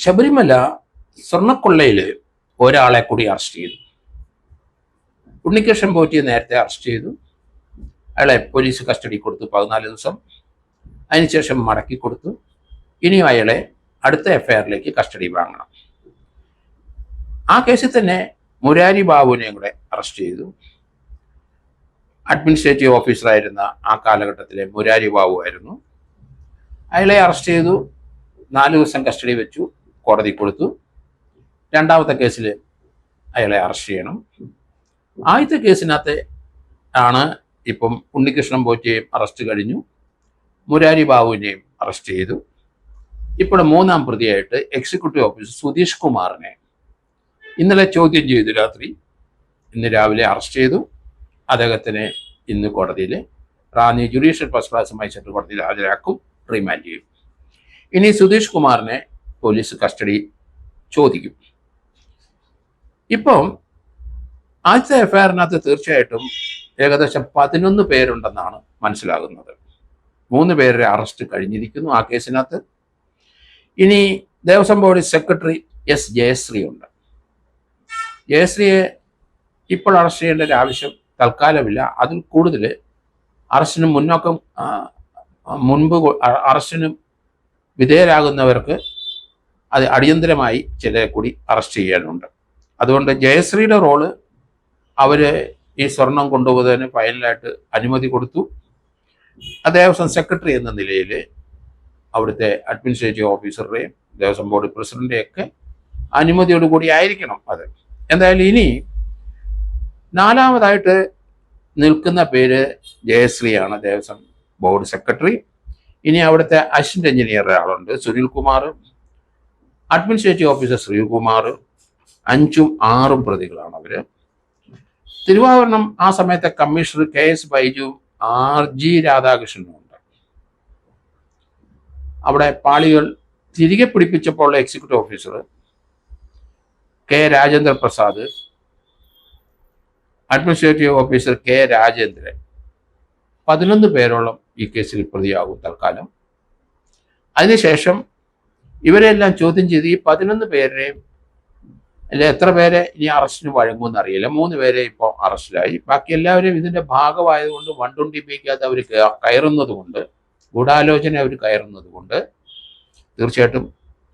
ശബരിമല സ്വർണ്ണക്കൊള്ളയിൽ ഒരാളെ കൂടി അറസ്റ്റ് ചെയ്തു. ഉണ്ണികൃഷ്ണൻ പോറ്റിയെ നേരത്തെ അറസ്റ്റ് ചെയ്തു. അയാളെ പോലീസ് കസ്റ്റഡി കൊടുത്തു 14 ദിവസം. അതിനുശേഷം മടക്കി കൊടുത്തു. ഇനിയും അയാളെ അടുത്ത എഫ്ഐആറിലേക്ക് കസ്റ്റഡി വാങ്ങണം. ആ കേസിൽ തന്നെ മുരാരി ബാബുവിനെയും കൂടെ അറസ്റ്റ് ചെയ്തു. അഡ്മിനിസ്ട്രേറ്റീവ് ഓഫീസറായിരുന്ന ആ കാലഘട്ടത്തിലെ മുരാരി ബാബു ആയിരുന്നു. അയാളെ അറസ്റ്റ് ചെയ്തു. 4 ദിവസം കസ്റ്റഡി വെച്ചു, കോടതി കൊടുത്തു. രണ്ടാമത്തെ കേസിൽ അയാളെ അറസ്റ്റ് ചെയ്യണം. ആദ്യത്തെ കേസിനകത്ത് ആണ് ഇപ്പം ഉണ്ണികൃഷ്ണൻ പോറ്റിയെയും അറസ്റ്റ് കഴിഞ്ഞു, മുരാരി ബാബുവിനെയും അറസ്റ്റ് ചെയ്തു. ഇപ്പോൾ 3-ാം പ്രതിയായിട്ട് എക്സിക്യൂട്ടീവ് ഓഫീസർ സുധീഷ് കുമാറിനെ ഇന്നലെ ചോദ്യം ചെയ്തു രാത്രി. ഇന്ന് രാവിലെ അറസ്റ്റ് ചെയ്തു. അദ്ദേഹത്തിനെ ഇന്ന് കോടതിയിൽ Ranni judicial first class magistrate കോടതിയിൽ ഹാജരാക്കും, റിമാൻഡ് ചെയ്യും. ഇനി സുധീഷ് കുമാറിനെ പോലീസ് കസ്റ്റഡി ചോദിക്കും. ഇപ്പം ആദ്യത്തെ എഫ്ഐആറിനകത്ത് തീർച്ചയായിട്ടും ഏകദേശം 11 പേരുണ്ടെന്നാണ് മനസ്സിലാകുന്നത്. 3 പേരുടെ അറസ്റ്റ് കഴിഞ്ഞിരിക്കുന്നു ആ കേസിനകത്ത്. ഇനി Devaswom board secretary S Jayashree ഉണ്ട്. ജയശ്രീയെ ഇപ്പോൾ അറസ്റ്റ് ചെയ്യേണ്ട ഒരു ആവശ്യം തൽക്കാലമില്ല. അതിൽ കൂടുതൽ അറസ്റ്റിന് മുൻപ് അറസ്റ്റിന് വിധേയരാകുന്നവർക്ക് അത് അടിയന്തരമായി ചിലരെ കൂടി അറസ്റ്റ് ചെയ്യാനുണ്ട്. അതുകൊണ്ട് ജയശ്രീയുടെ റോള് അവർ ഈ സ്വർണം കൊണ്ടുപോകുന്നതിന് ഫൈനലായിട്ട് അനുമതി കൊടുത്തു. ദേവസ്വം സെക്രട്ടറി എന്ന നിലയിൽ അവിടുത്തെ അഡ്മിനിസ്ട്രേറ്റീവ് ഓഫീസറുടെയും ദേവസ്വം ബോർഡ് പ്രസിഡന്റിൻ്റെയൊക്കെ അനുമതിയോടുകൂടി ആയിരിക്കണം അത്. എന്തായാലും ഇനി 4ാമതായിട്ട് നിൽക്കുന്ന പേര് ജയശ്രീയാണ്, ദേവസ്വം ബോർഡ് സെക്രട്ടറി. ഇനി അവിടുത്തെ അസിസ്റ്റന്റ് എഞ്ചിനീയർ ആളുണ്ട് സുനിൽ കുമാർ, അഡ്മിനിസ്ട്രേറ്റീവ് ഓഫീസർ ശ്രീകുമാർ. 5ഉം 6ഉം പ്രതികളാണ് അവർ. തിരുവാഭരണം ആ സമയത്തെ കമ്മീഷണർ KS ബൈജു, RG രാധാകൃഷ്ണനും ഉണ്ട്. അവിടെ പാളികൾ തിരികെ പിടിപ്പിച്ചപ്പോൾ executive officer K Rajendra Prasad, administrative officer K Rajendran, 11 പേരോളം ഈ കേസിൽ പ്രതിയാകും തൽക്കാലം. അതിനുശേഷം ഇവരെല്ലാം ചോദ്യം ചെയ്ത് ഈ 11 പേരെയും എത്ര പേരെ ഇനി അറസ്റ്റിന് വഴങ്ങുമെന്ന് അറിയില്ല. 3 പേരെ ഇപ്പോൾ അറസ്റ്റിലായി. ബാക്കി എല്ലാവരും ഇതിന്റെ ഭാഗമായതുകൊണ്ട് 120-ക്കകത്ത് അവർ കയറുന്നത് കൊണ്ട്, ഗൂഢാലോചന അവർ കയറുന്നത് കൊണ്ട് തീർച്ചയായിട്ടും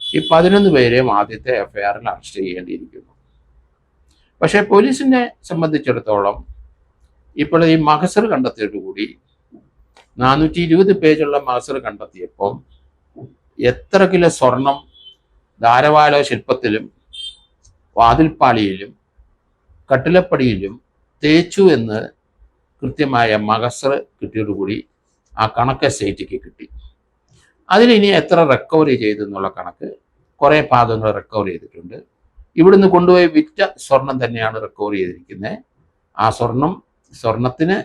ഈ 11 പേരെയും ആദ്യത്തെ എഫ്ഐആറിൽ അറസ്റ്റ് ചെയ്യേണ്ടിയിരിക്കുന്നു. പക്ഷേ പോലീസിനെ സംബന്ധിച്ചിടത്തോളം ഇപ്പോൾ ഈ മഹസർ കണ്ടെത്തിയോടുകൂടി 420 പേജുള്ള മഹസർ കണ്ടെത്തിയപ്പോൾ എത്ര കിലോ സ്വർണം ധാരവാല ശില്പത്തിലും വാതിൽപ്പാളിയിലും കട്ടിലപ്പടിയിലും തേച്ചു എന്ന് കൃത്യമായ മഹസർ കിട്ടിയോടുകൂടി ആ കണക്ക് SITക്ക് കിട്ടി. അതിലിനി എത്ര റിക്കവറി ചെയ്തു എന്നുള്ള കണക്ക് കുറേ ഭാഗങ്ങൾ റിക്കവർ ചെയ്തിട്ടുണ്ട്. ഇവിടുന്ന് കൊണ്ടുപോയി വിറ്റ സ്വർണം തന്നെയാണ് റിക്കവർ ചെയ്തിരിക്കുന്നത്. ആ സ്വർണത്തിന്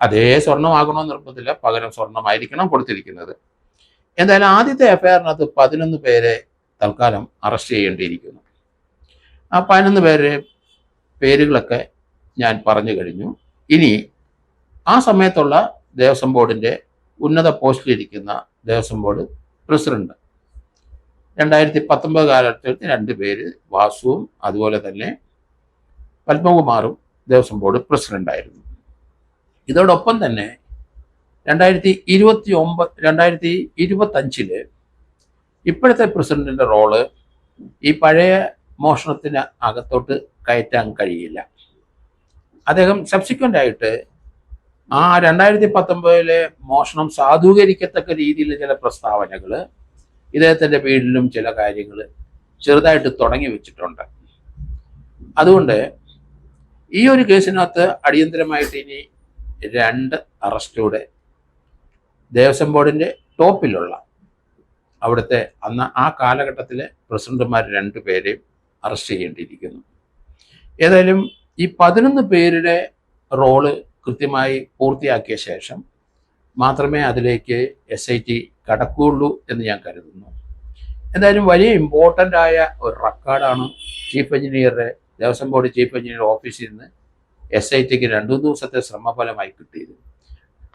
അതേ സ്വർണ്ണമാകണമെന്ന് നിർബന്ധമില്ല, പകരം സ്വർണ്ണമായിരിക്കണം കൊടുത്തിരിക്കുന്നത്. എന്തായാലും ആദ്യത്തെ എഫ്ഐആറിനകത്ത് 11 പേരെ തൽക്കാലം അറസ്റ്റ് ചെയ്യേണ്ടിയിരിക്കുന്നു. ആ 11 പേരുടെ പേരുകളൊക്കെ ഞാൻ പറഞ്ഞു കഴിഞ്ഞു. ഇനി ആ സമയത്തുള്ള ദേവസ്വം ബോർഡിൻ്റെ ഉന്നത പോസ്റ്റിലിരിക്കുന്ന ദേവസ്വം ബോർഡ് പ്രസിഡന്റ് 2019 കാലഘട്ടത്തിൽ 2 പേര്, വാസുവും അതുപോലെ തന്നെ പത്മകുമാറും ദേവസ്വം ബോർഡ് പ്രസിഡന്റായിരുന്നു. ഇതോടൊപ്പം തന്നെ 2025 ഇപ്പോഴത്തെ പ്രസിഡന്റിന്റെ റോള് ഈ പഴയ മോഷണത്തിന് അകത്തോട്ട് കയറ്റാൻ കഴിയില്ല. അദ്ദേഹം സബ്സിക്വൻ്റ് ആയിട്ട് ആ 2019 മോഷണം സാധൂകരിക്കത്തക്ക രീതിയിൽ ചില പ്രസ്താവനകൾ ഇദ്ദേഹത്തിൻ്റെ പേരിലും ചില കാര്യങ്ങൾ ചെറുതായിട്ട് തുടങ്ങി വെച്ചിട്ടുണ്ട്. അതുകൊണ്ട് ഈ ഒരു കേസിനകത്ത് അടിയന്തരമായിട്ട് ഇനി 2 അറസ്റ്റൂടെ ദേവസ്വം ബോർഡിൻ്റെ ടോപ്പിലുള്ള അവിടുത്തെ അന്ന് ആ കാലഘട്ടത്തിലെ പ്രസിഡന്റുമാർ 2 പേരെയും അറസ്റ്റ് ചെയ്യേണ്ടിയിരിക്കുന്നു. ഏതായാലും ഈ 11 പേരുടെ റോള് കൃത്യമായി പൂർത്തിയാക്കിയ ശേഷം മാത്രമേ അതിലേക്ക് SIT കടക്കുകയുള്ളൂ എന്ന് ഞാൻ കരുതുന്നു. എന്തായാലും വലിയ ഇമ്പോർട്ടൻ്റ് ആയ ഒരു റെക്കോർഡാണ് ചീഫ് എഞ്ചിനീയറുടെ ദേവസ്വം ബോർഡ് ചീഫ് എഞ്ചിനീയർ ഓഫീസിൽ നിന്ന് SITക്ക് 2 ദിവസത്തെ ശ്രമഫലമായി കിട്ടിയത്.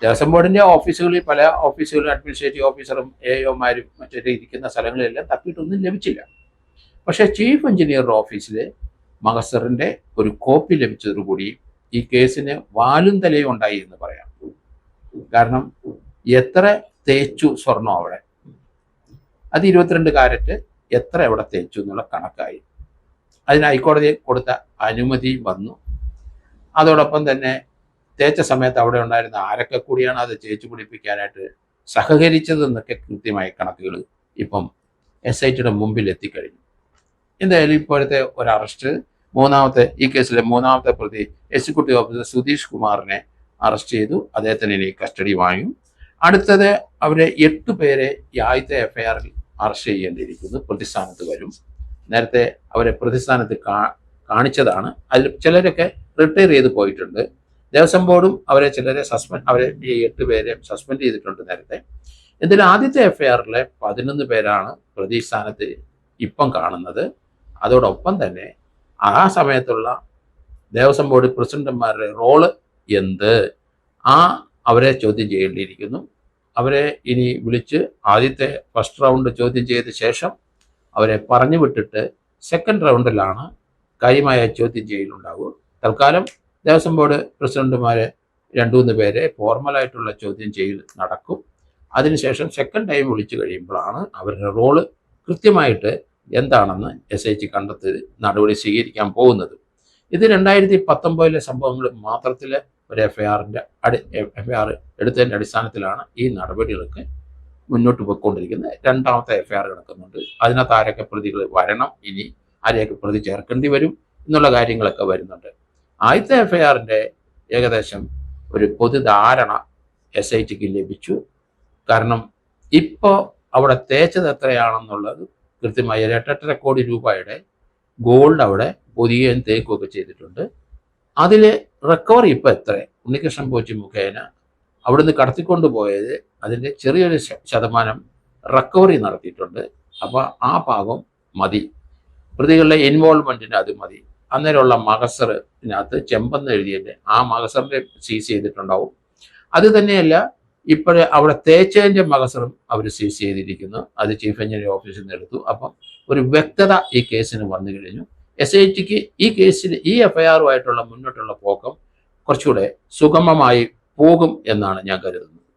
ദേവസ്വം ബോർഡിൻ്റെ ഓഫീസുകളിൽ പല ഓഫീസുകളിലും അഡ്മിനിസ്ട്രേറ്റീവ് ഓഫീസറും AOമാരും മറ്റൊക്കെ ഇരിക്കുന്ന സ്ഥലങ്ങളിലെല്ലാം തപ്പിയിട്ടൊന്നും ലഭിച്ചില്ല. പക്ഷേ ചീഫ് എഞ്ചിനീയറുടെ ഓഫീസിൽ മഹസറിൻ്റെ ഒരു കോപ്പി ലഭിച്ചതോടുകൂടി ഈ കേസിന് വാലും തലയും ഉണ്ടായി എന്ന് പറയാം. കാരണം എത്ര തേച്ചു സ്വർണം അവിടെ, അത് 22 കാരറ്റ് എത്ര എവിടെ തേച്ചു എന്നുള്ള കണക്കായി. അതിന് ഹൈക്കോടതി കൊടുത്ത അനുമതി വന്നു. അതോടൊപ്പം തന്നെ തേച്ച സമയത്ത് അവിടെ ഉണ്ടായിരുന്ന ആരൊക്കെ കൂടിയാണ് അത് തേച്ചു പിടിപ്പിക്കാനായിട്ട് സഹകരിച്ചതെന്നൊക്കെ കൃത്യമായ കണക്കുകൾ ഇപ്പം SITയുടെ മുമ്പിൽ എത്തിക്കഴിഞ്ഞു. എന്തായാലും ഇപ്പോഴത്തെ ഒരു അറസ്റ്റ്, ഈ കേസിലെ മൂന്നാമത്തെ പ്രതി എക്സിക്യൂട്ടീവ് ഓഫീസർ സുധീഷ് കുമാറിനെ അറസ്റ്റ് ചെയ്തു. അദ്ദേഹത്തിന് ഇനി കസ്റ്റഡി വാങ്ങും. അടുത്തത് അവരെ 8 പേരെ ഈ ആദ്യത്തെ FIRൽ അറസ്റ്റ് ചെയ്യേണ്ടിയിരിക്കുന്നു, പ്രതിസ്ഥാനത്ത് വരും. നേരത്തെ അവരെ പ്രതിസ്ഥാനത്ത് കാണിച്ചതാണ്. അതിൽ ചിലരൊക്കെ റിട്ടയർ ചെയ്ത് പോയിട്ടുണ്ട്. ദേവസ്വം ബോർഡും അവരെ ഈ 8 പേരെ സസ്പെൻഡ് ചെയ്തിട്ടുണ്ട് നേരത്തെ. ഇതിൽ ആദ്യത്തെ FIRലെ 11 പേരാണ് പ്രതിസ്ഥാനത്ത് ഇപ്പം കാണുന്നത്. അതോടൊപ്പം തന്നെ ആ സമയത്തുള്ള ദേവസ്വം ബോർഡ് പ്രസിഡന്റുമാരുടെ റോള് എന്ത്, അവരെ ചോദ്യം ചെയ്യേണ്ടിയിരിക്കുന്നു. അവരെ ഇനി വിളിച്ച് ആദ്യത്തെ ഫസ്റ്റ് റൗണ്ട് ചോദ്യം ചെയ്ത ശേഷം അവരെ പറഞ്ഞു വിട്ടിട്ട് സെക്കൻഡ് റൗണ്ടിലാണ് കാര്യമായ ചോദ്യം ചെയ്യലുണ്ടാവുക. തൽക്കാലം ദേവസ്വം ബോർഡ് പ്രസിഡന്റുമാരെ 2-3 പേരെ ഫോർമലായിട്ടുള്ള ചോദ്യം ചെയ്യൽ നടക്കും. അതിനുശേഷം സെക്കൻഡ് ടൈം വിളിച്ചു കഴിയുമ്പോഴാണ് അവരുടെ റോള് കൃത്യമായിട്ട് എന്താണെന്ന് SIT കണ്ടെത്തി നടപടി സ്വീകരിക്കാൻ പോകുന്നത്. ഇത് 2019 സംഭവങ്ങൾ മാത്രത്തിൽ ഒരു FIR എടുത്തതിൻ്റെ അടിസ്ഥാനത്തിലാണ് ഈ നടപടികൾക്ക് മുന്നോട്ട് പോയിക്കൊണ്ടിരിക്കുന്നത്. രണ്ടാമത്തെ FIR കിടക്കുന്നുണ്ട്. അതിനകത്ത് ആരൊക്കെ പ്രതികൾ വരണം, ഇനി ആരെയൊക്കെ പ്രതി ചേർക്കേണ്ടി വരും എന്നുള്ള കാര്യങ്ങളൊക്കെ വരുന്നുണ്ട്. ആദ്യത്തെ FIRൻ്റെ ഏകദേശം ഒരു പൊതുധാരണ SITക്ക് ലഭിച്ചു. കാരണം ഇപ്പോൾ അവിടെ തേച്ചത് എത്രയാണെന്നുള്ളത് കൃത്യമായി 8.5 കോടി രൂപയുടെ ഗോൾഡ് അവിടെ പൊതിയുകയും തേക്കുകയൊക്കെ ചെയ്തിട്ടുണ്ട്. അതിൽ റിക്കവറി ഇപ്പോൾ എത്ര, ഉണ്ണികൃഷ്ണൻ പോറ്റി മുഖേന അവിടുന്ന് കടത്തിക്കൊണ്ടുപോയത് അതിൻ്റെ ചെറിയൊരു ശതമാനം റിക്കവറി നടത്തിയിട്ടുണ്ട്. അപ്പോൾ ആ ഭാഗം മതി, പ്രതികളുടെ ഇൻവോൾവ്മെൻറ്റിന് അത് മതി. അന്നേരമുള്ള മഹസറിനകത്ത് ചെമ്പെന്ന് എഴുതിയതിൻ്റെ ആ മഹസറിൻ്റെ സീസ് ചെയ്തിട്ടുണ്ടാവും. അത് തന്നെയല്ല, ഇപ്പോഴേ അവിടെ തേച്ചതിൻ്റെ മഹസറും അവർ സീസ് ചെയ്തിരിക്കുന്നു. അത് ചീഫ് എഞ്ചിനീയർ ഓഫീസിൽ നിന്ന് എടുത്തു. അപ്പം ഒരു വ്യക്തത ഈ കേസിന് വന്നു കഴിഞ്ഞു. SITക്ക് ഈ കേസിൽ ഈ FIRുമായിട്ടുള്ള മുന്നോട്ടുള്ള പോക്കം കുറച്ചുകൂടെ സുഗമമായി പോകും എന്നാണ് ഞാൻ കരുതുന്നത്.